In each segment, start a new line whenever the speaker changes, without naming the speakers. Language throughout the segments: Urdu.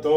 2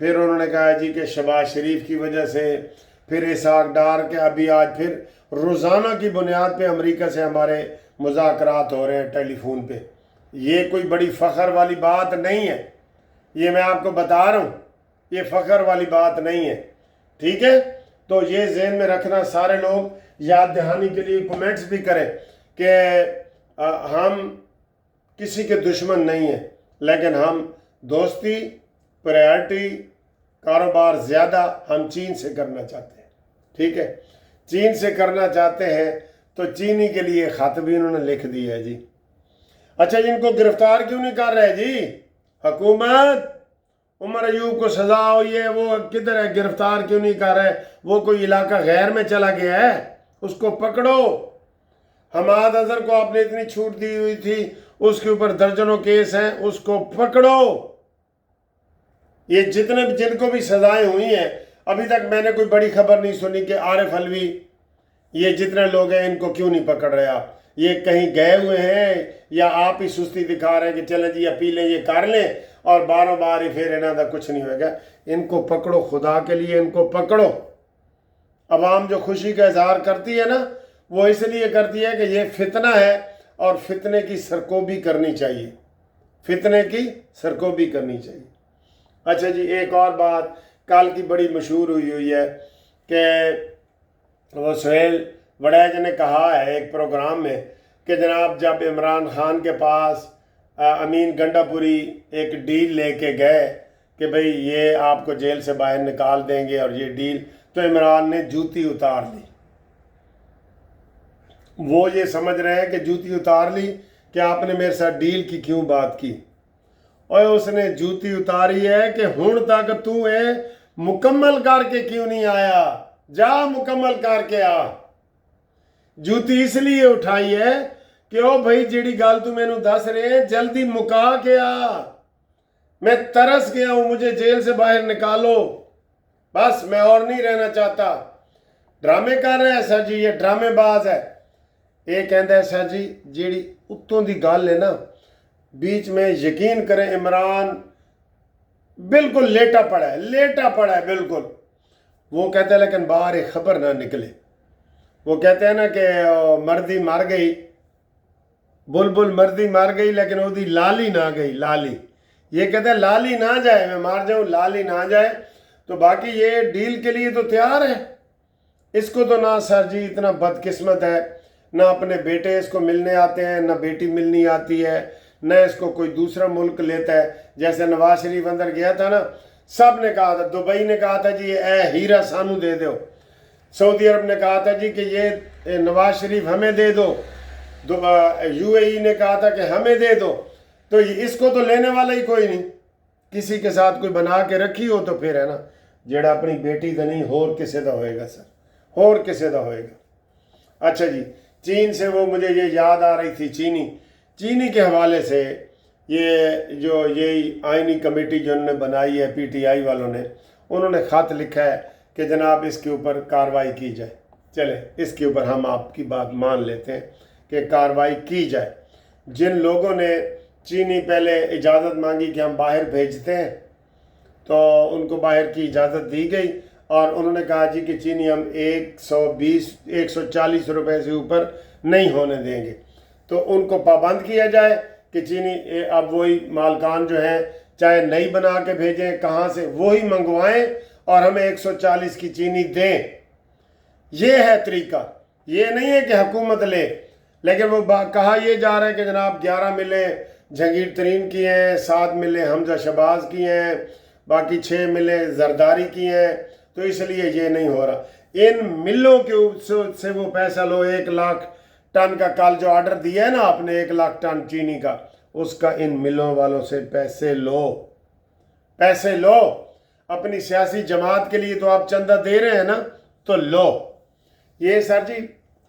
پھر انہوں نے کہا جی کہ شہباز شریف کی وجہ سے، پھر اسحاق ڈار کے، ابھی آج پھر روزانہ کی بنیاد پہ امریکہ سے ہمارے مذاکرات ہو رہے ہیں ٹیلی فون پہ۔ یہ کوئی بڑی فخر والی بات نہیں ہے، یہ میں آپ کو بتا رہا ہوں، یہ فخر والی بات نہیں ہے، ٹھیک ہے؟ تو یہ ذہن میں رکھنا، سارے لوگ یاد دہانی کے لیے کومنٹس بھی کریں کہ ہم کسی کے دشمن نہیں ہیں، لیکن ہم دوستی، پرائرٹی، کاروبار زیادہ ہم چین سے کرنا چاہتے ہیں، ٹھیک ہے؟ چین سے کرنا چاہتے ہیں تو چینی کے لیے خط بھی انہوں نے لکھ دیا ہے جی۔ اچھا جن کو گرفتار کیوں نہیں کر رہے جی حکومت؟ عمر ایوب کو سزا ہوئی ہے، وہ کدھر ہے؟ گرفتار کیوں نہیں کر رہے؟ وہ کوئی علاقہ غیر میں چلا گیا ہے، اس کو پکڑو۔ حماد اظہر کو آپ نے اتنی چھوٹ دی ہوئی تھی، اس کے اوپر درجنوں کیس ہیں، اس کو پکڑو۔ یہ جتنے بھی جن کو بھی سزائیں ہوئی ہیں، ابھی تک میں نے کوئی بڑی خبر نہیں سنی کہ عارف علوی، یہ جتنے لوگ ہیں ان کو کیوں نہیں پکڑ رہے آپ؟ یہ کہیں گئے ہوئے ہیں یا آپ ہی سستی دکھا رہے ہیں کہ چلیں جی اپیلیں یہ کر لیں اور باروں بار ہی پھر انہوں دا کچھ نہیں ہوگا؟ ان کو پکڑو، خدا کے لیے ان کو پکڑو۔ عوام جو خوشی کا اظہار کرتی ہے نا، وہ اس لیے کرتی ہے کہ یہ فتنہ ہے اور فتنے کی سرکوبی کرنی چاہیے، فتنے کی سرکوبی کرنی چاہیے۔ اچھا جی، ایک اور بات کل کی بڑی مشہور ہوئی ہے کہ وہ سہیل وڑیج نے کہا ہے ایک پروگرام میں کہ جناب جب عمران خان کے پاس امین گنڈا پوری ایک ڈیل لے کے گئے کہ بھئی یہ آپ کو جیل سے باہر نکال دیں گے اور یہ ڈیل، تو عمران نے جوتی اتار لی۔ وہ یہ سمجھ رہے ہیں کہ جوتی اتار لی کہ آپ نے میرے ساتھ ڈیل کی کیوں بات کی، اور اس نے جوتی اتاری ہے کہ ہن تک تو مکمل کر کے کیوں نہیں آیا؟ جا مکمل کر کے آ۔ جوتی اس لیے اٹھائی ہے کہ او بھائی جیڑی گل تو میں نو دس رہے ہیں جلدی مکا کے آ، میں ترس گیا ہوں، مجھے جیل سے باہر نکالو، بس میں اور نہیں رہنا چاہتا۔ ڈرامے کر رہے ہیں سر جی، یہ ڈرامے باز ہے۔ یہ کہندا ہے سر جی جیڑی اتوں دی گل ہے نا، بیچ میں یقین کریں عمران بالکل لیٹا پڑا ہے بالکل۔ وہ کہتا ہے لیکن باہر ایک خبر نہ نکلے۔ وہ کہتے ہیں نا کہ مردی مر گئی، بلبل مردی مر گئی لیکن وہ دی لالی نہ گئی، لالی۔ یہ کہتا ہے لالی نہ جائے، میں مار جاؤں لالی نہ جائے۔ تو باقی یہ ڈیل کے لیے تو تیار ہے۔ اس کو تو نہ سر جی اتنا بدقسمت ہے، نہ اپنے بیٹے اس کو ملنے آتے ہیں، نہ بیٹی ملنی آتی ہے، نہ اس کو کوئی دوسرا ملک لیتا ہے۔ جیسے نواز شریف اندر گیا تھا نا، سب نے کہا تھا، دبئی نے کہا تھا جی اے ہیرا سانو دے دو، سعودی عرب نے کہا تھا جی کہ یہ نواز شریف ہمیں دے دو، یو اے ای نے کہا تھا کہ ہمیں دے دو۔ تو اس کو تو لینے والا ہی کوئی نہیں۔ کسی کے ساتھ کوئی بنا کے رکھی ہو تو پھر ہے نا جیڑا اپنی بیٹی دا نہیں ہور کسے دا ہوئے گا سر، ہور کسے دا ہوئے گا۔ اچھا جی، چین سے وہ مجھے یہ یاد آ رہی تھی، چینی کے حوالے سے یہ جو یہی آئینی کمیٹی جو انہوں نے بنائی ہے پی ٹی آئی والوں نے، انہوں نے خط لکھا ہے کہ جناب اس کے اوپر کارروائی کی جائے۔ چلے اس کے اوپر ہم آپ کی بات مان لیتے ہیں کہ کارروائی کی جائے۔ جن لوگوں نے چینی پہلے اجازت مانگی کہ ہم باہر بھیجتے ہیں تو ان کو باہر کی اجازت دی گئی، اور انہوں نے کہا جی کہ چینی ہم 140 روپے سے اوپر نہیں ہونے دیں گے، تو ان کو پابند کیا جائے کہ چینی اب وہی مالکان جو ہیں چاہے نئی بنا کے بھیجیں کہاں سے، وہی منگوائیں اور ہمیں 140 کی چینی دیں۔ یہ ہے طریقہ، یہ نہیں ہے کہ حکومت لے۔ لیکن وہ کہا یہ جا رہا ہے کہ جناب 11 ملیں جہانگیر ترین کی ہیں، 7 ملیں حمزہ شہباز کی ہیں، باقی 6 ملیں زرداری کی ہیں، تو اس لیے یہ نہیں ہو رہا۔ ان ملوں کے سے وہ پیسہ لو، 1 لاکھ ٹن کا کل جو آرڈر دیا ہے نا آپ نے 1 لاکھ ٹن چینی کا، اس کا ان ملوں والوں سے پیسے لو۔ اپنی سیاسی جماعت کے لیے تو آپ چندہ دے رہے ہیں نا، تو لو۔ یہ سر جی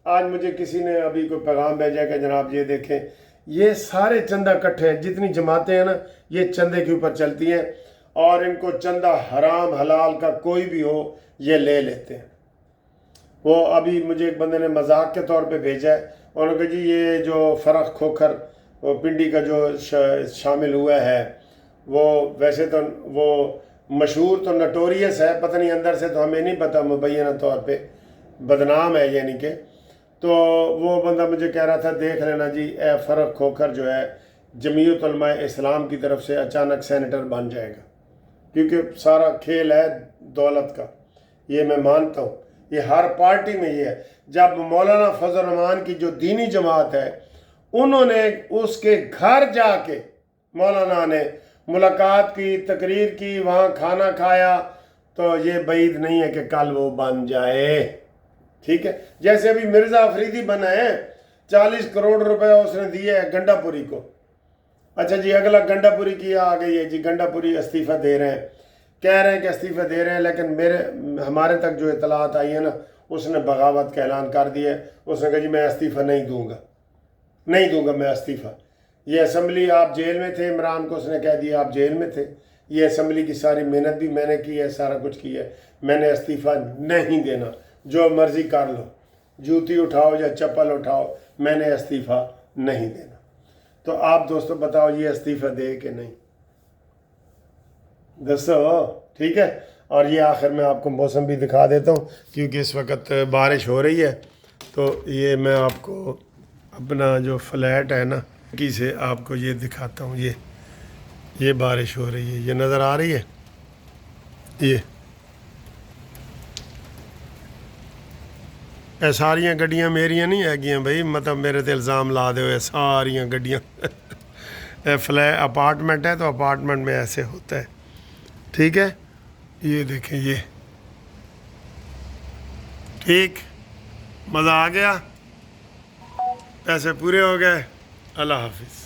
آج مجھے کسی نے ابھی کوئی پیغام بھیجا کہ جناب یہ دیکھیں یہ سارے چندہ کٹھے ہیں، جتنی جماعتیں ہیں نا یہ چندے کے اوپر چلتی ہیں، اور ان کو چندہ حرام حلال کا کوئی بھی ہو یہ لے لیتے ہیں۔ وہ ابھی مجھے ایک بندے نے مذاق کے طور پہ بھیجا ہے، انہوں نے کہا جی یہ جو فرق کھوکھر وہ پنڈی کا جو شامل ہوا ہے، وہ ویسے تو وہ مشہور تو نٹوریس ہے، پتہ نہیں اندر سے تو ہمیں نہیں پتہ، مبینہ طور پہ بدنام ہے یعنی کہ، تو وہ بندہ مجھے کہہ رہا تھا دیکھ لینا جی اے فرق کھوکھر جو ہے جمعیت علماء اسلام کی طرف سے اچانک سینیٹر بن جائے گا، کیونکہ سارا کھیل ہے دولت کا، یہ میں مانتا ہوں، یہ ہر پارٹی میں یہ ہے۔ جب مولانا فضل الرحمان کی جو دینی جماعت ہے انہوں نے اس کے گھر جا کے مولانا نے ملاقات کی، تقریر کی، وہاں کھانا کھایا، تو یہ بعید نہیں ہے کہ کل وہ بن جائے، ٹھیک ہے۔ جیسے ابھی مرزا افریدی بنا ہے، 40 کروڑ روپے اس نے دیے ہے گنڈا پوری کو، اچھا جی اگلا گنڈا پوری کی آ گئی ہے جی، گنڈا پوری استعفیٰ دے رہے ہیں، کہہ رہے ہیں کہ استعفیٰ دے رہے ہیں، لیکن ہمارے تک جو اطلاعات آئی ہیں نا، اس نے بغاوت کا اعلان کر دیا ہے، اس نے کہا جی میں استعفیٰ نہیں دوں گا میں استعفیٰ۔ یہ اسمبلی آپ جیل میں تھے، عمران کو اس نے کہہ دیا آپ جیل میں تھے، یہ اسمبلی کی ساری محنت بھی میں نے کی ہے، سارا کچھ کیا ہے، میں نے استعفیٰ نہیں دینا، جو مرضی کر لو، جوتی اٹھاؤ یا چپل اٹھاؤ، میں نے استعفیٰ نہیں دینا۔ تو آپ دوستو بتاؤ یہ استعفیٰ دے کہ نہیں؟ دسو، ٹھیک ہے۔ اور یہ آخر میں آپ کو موسم بھی دکھا دیتا ہوں، کیونکہ اس وقت بارش ہو رہی ہے، تو یہ میں آپ کو اپنا جو فلیٹ ہے نا کی سے آپ کو یہ دکھاتا ہوں، یہ بارش ہو رہی ہے، یہ نظر آ رہی ہے، یہ ساریاں گڈیاں میریاں نہیں ہے بھائی، مطلب میرے تے الزام لا دے ہوئے ساریاں گڈیاں اپارٹمنٹ ہے تو اپارٹمنٹ میں ایسے ہوتا ہے، ٹھیک ہے۔ یہ دیکھیں، یہ ٹھیک، مزہ آ گیا، پیسے پورے ہو گئے، اللہ حافظ۔